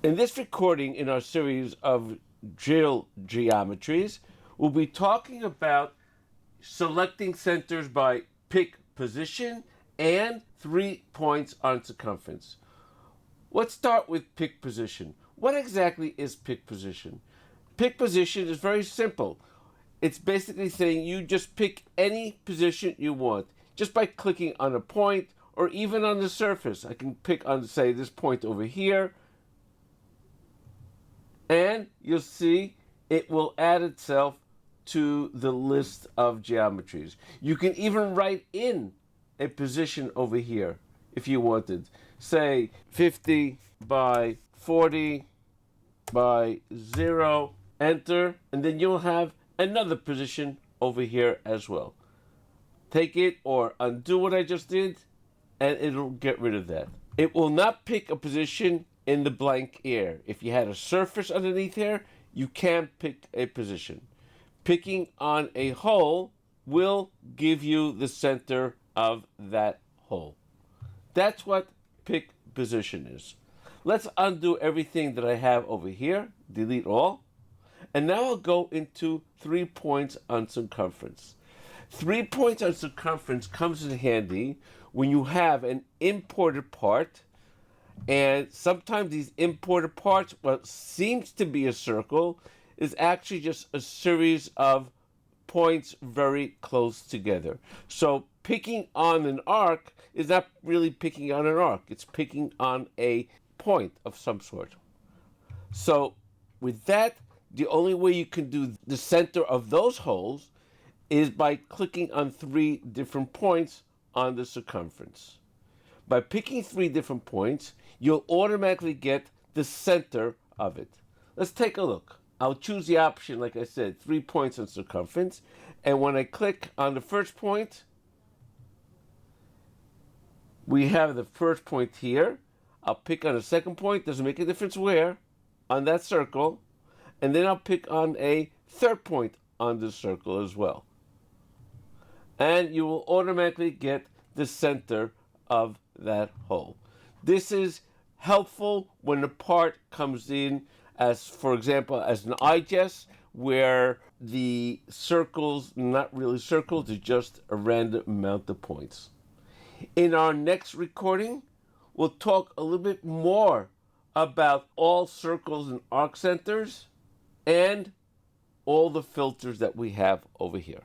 In this recording in our series of Drill Geometries, we'll be talking about selecting centers by pick position and 3 points on circumference. Let's start with pick position. What exactly is pick position? Pick position is very simple. It's basically saying you just pick any position you want just by clicking on a point or even on the surface. I can pick on, say, this point over here, and you'll see it will add itself to the list of geometries. You can even write in a position over here if you wanted. Say 50 by 40 by 0, enter, and then you'll have another position over here as well. Take it or undo what I just did, and it'll get rid of that. It will not pick a position in the blank air. If you had a surface underneath here, you can't pick a position. Picking on a hole will give you the center of that hole. That's what pick position is. Let's undo everything that I have over here, delete all, and now I'll go into 3 points on circumference. 3 points on circumference comes in handy when you have an imported part, and sometimes these imported parts, what seems to be a circle, is actually just a series of points very close together. So picking on an arc is not really picking on an arc, it's picking on a point of some sort. So with that, the only way you can do the center of those holes is by clicking on 3 different points on the circumference. By picking 3 different points, you'll automatically get the center of it. Let's take a look. I'll choose the option, like I said, 3 points on circumference, and when I click on the first point, we have the first point here. I'll pick on the second point, doesn't make a difference where, on that circle, and then I'll pick on a third point on the circle as well. And you will automatically get the center of that hole. This is helpful when the part comes in as, for example, as an IGES, where the circles, not really circles, they're just a random amount of points. In our next recording, we'll talk a little bit more about all circles and arc centers and all the filters that we have over here.